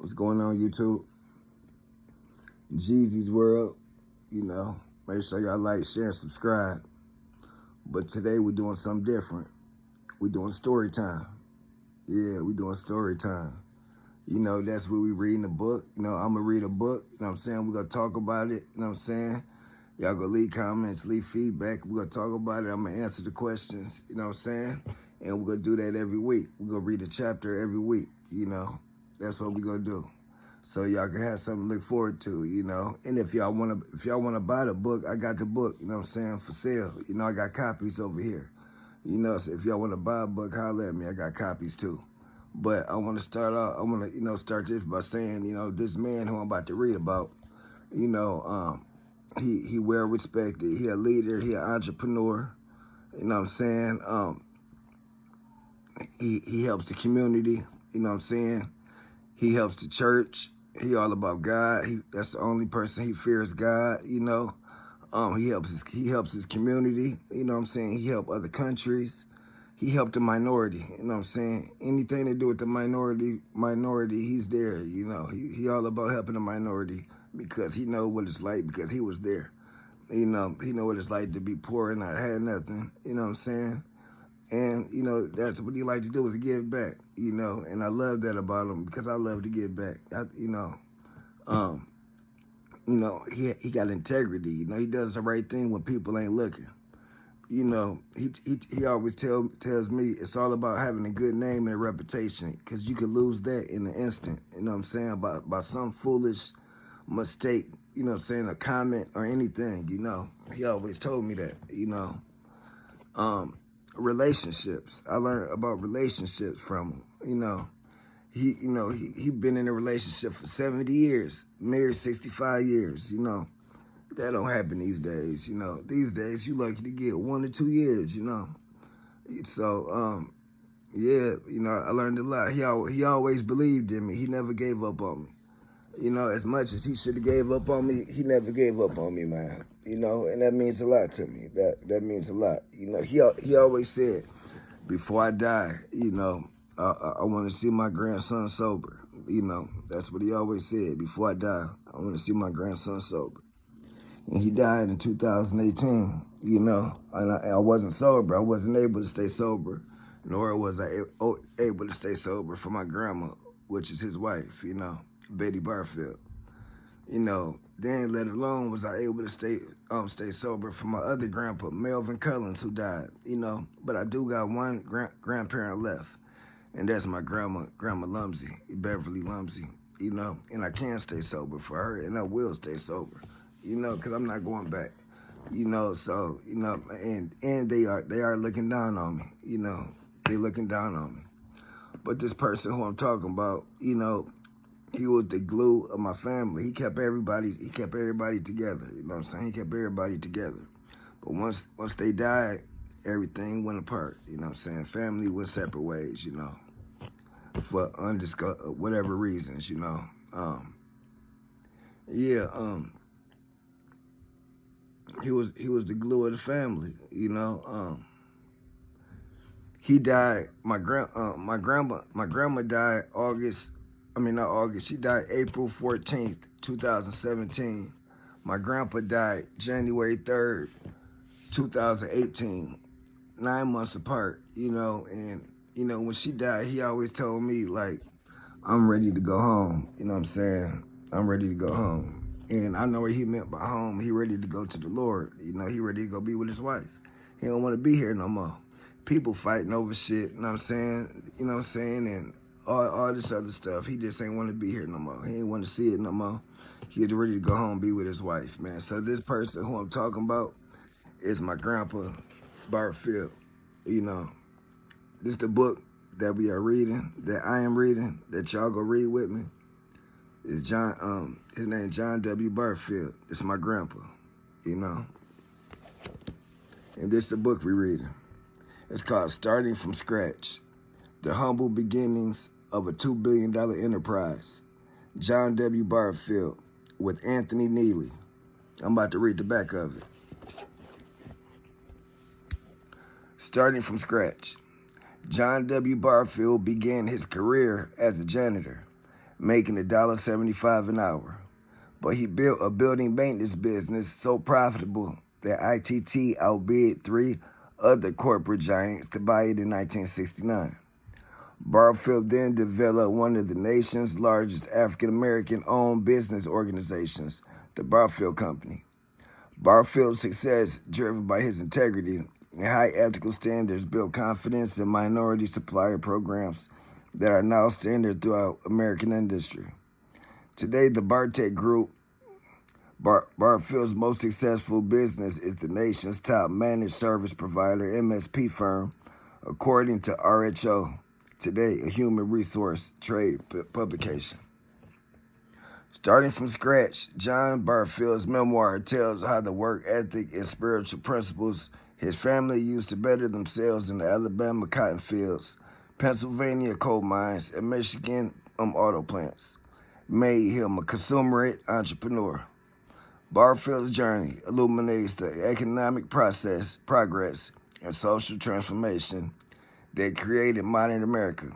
What's going on, YouTube? Jeezy's World. Make sure y'all like, share, and subscribe. But today we're doing something different. We're doing story time. Yeah, we're doing story time. That's where we reading a book. I'm going to read a book. We're going to talk about it. Y'all go leave comments, leave feedback. We're going to talk about it. I'm going to answer the questions. And we're going to do that every week. We're going to read a chapter every week. That's what we're going to do. So y'all can have something to look forward to, And if y'all want to buy the book, I got the book, for sale. I got copies over here. So if y'all want to buy a book, holler at me. I got copies too. But I want to start out, start this by saying, this man who I'm about to read about, he well respected. He a leader, he an entrepreneur. He helps the community, He helps the church. He all about God. That's the only person he fears, God. He helps his community. He help other countries. He helped the minority. Anything to do with the minority, he's there. He all about helping the minority because he know what it's like because he was there. He know what it's like to be poor and not have nothing. And, that's what he like to do is give back, and I love that about him because I love to give back. He got integrity, he does the right thing when people ain't looking. He always tells me it's all about having a good name and a reputation because you could lose that in an instant, by some foolish mistake, a comment or anything, He always told me that, relationships. I learned about relationships from him. He been in a relationship for 70 years, married 65 years, That don't happen these days, These days you lucky to get 1 to 2 years, So, I learned a lot. He always believed in me. He never gave up on me. As much as he should have gave up on me, he never gave up on me, man. And that means a lot to me. That means a lot. He always said, before I die, I want to see my grandson sober. That's what he always said. Before I die, I want to see my grandson sober. And he died in 2018, and I wasn't sober. I wasn't able to stay sober, nor was I able to stay sober for my grandma, which is his wife, Betty Barfield. Then let alone was I able to stay sober for my other grandpa, Melvin Cullins, who died, But I do got one grandparent left, and that's my Grandma Lumsey, Beverly Lumsey, And I can stay sober for her, and I will stay sober, because I'm not going back, So, and they are looking down on me, They looking down on me. But this person who I'm talking about, he was the glue of my family. He kept everybody together. He kept everybody together. But once they died, everything went apart. Family went separate ways, for whatever reasons, He was the glue of the family, He died. My grandma died she died April 14th, 2017. My grandpa died January 3rd, 2018. 9 months apart, and when she died, he always told me, like, I'm ready to go home. I'm ready to go home. And I know what he meant by home. He ready to go to the Lord. He ready to go be with his wife. He don't want to be here no more. People fighting over shit, and all this other stuff. He just ain't want to be here no more. He ain't want to see it no more. He was ready to go home and be with his wife, man. So this person who I'm talking about is my grandpa, Barfield. This the book that we are reading, that I am reading, that y'all go read with me. Is John, his name John W. Barfield. It's my grandpa, And this the book we reading. It's called Starting from Scratch, The Humble Beginnings of a $2 billion Enterprise. John W. Barfield with Anthony Neely. I'm about to read the back of it. Starting from scratch. John W. Barfield began his career as a janitor, making $1.75 an hour. But he built a building maintenance business so profitable that ITT outbid 3 other corporate giants to buy it in 1969. Barfield then developed one of the nation's largest African-American-owned business organizations, the Barfield Company. Barfield's success, driven by his integrity and high ethical standards, built confidence in minority supplier programs that are now standard throughout American industry. Today, the Bartek Group, Barfield's most successful business, is the nation's top managed service provider, MSP firm, according to RHO, Today, a human resource trade publication. Starting from scratch, John Barfield's memoir tells how the work ethic and spiritual principles his family used to better themselves in the Alabama cotton fields, Pennsylvania coal mines, and Michigan auto plants made him a consummate entrepreneur. Barfield's journey illuminates the economic progress, and social transformation that created modern America.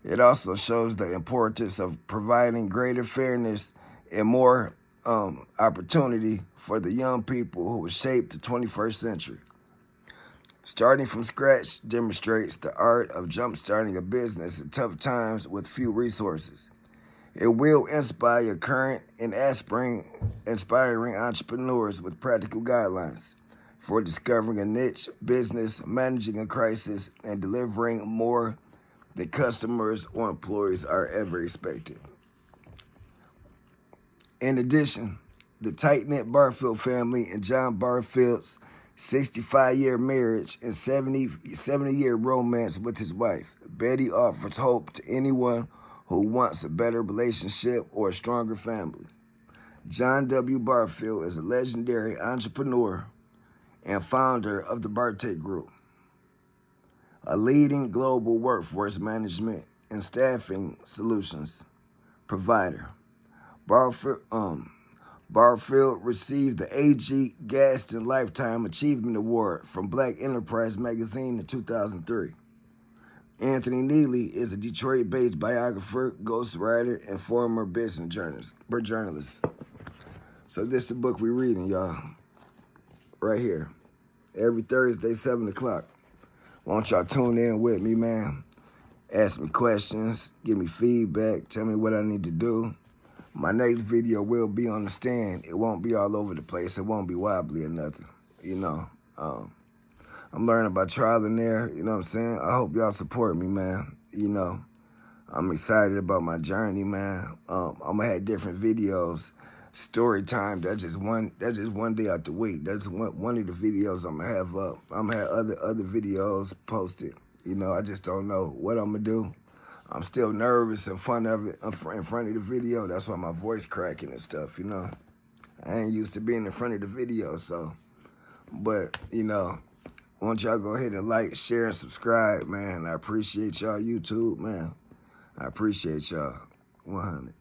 It also shows the importance of providing greater fairness and more opportunity for the young people who will shape the 21st century. Starting from scratch demonstrates the art of jump-starting a business in tough times with few resources. It will inspire current and aspiring entrepreneurs with practical guidelines for discovering a niche business, managing a crisis, and delivering more than customers or employees are ever expected. In addition, the tight-knit Barfield family and John Barfield's 65-year marriage and 70-year romance with his wife, Betty, offers hope to anyone who wants a better relationship or a stronger family. John W. Barfield is a legendary entrepreneur and founder of the Bartek Group, a leading global workforce management and staffing solutions provider. Barfield received the A.G. Gaston Lifetime Achievement Award from Black Enterprise magazine in 2003. Anthony Neely is a Detroit-based biographer, ghostwriter, and former business journalist. So this is the book we're reading, y'all. Right here. Every Thursday, 7 o'clock. Why don't y'all tune in with me, man? Ask me questions, give me feedback, tell me what I need to do. My next video will be on the stand. It won't be all over the place. It won't be wobbly or nothing. You know, I'm learning about trial and error. You know what I'm saying? I hope y'all support me, man. You know, I'm excited about my journey, man. I'm gonna have different videos. Story time, that's just one day out the week. That's one of the videos I'm gonna have up. I'm gonna have other videos posted. You know, I just don't know what I'm gonna do. I'm still nervous in front of the video. That's why my voice cracking and stuff, you know. I ain't used to being in front of the video, so. But, you know, why don't y'all go ahead and like, share, and subscribe, man. I appreciate y'all, YouTube, man. I appreciate y'all. 100.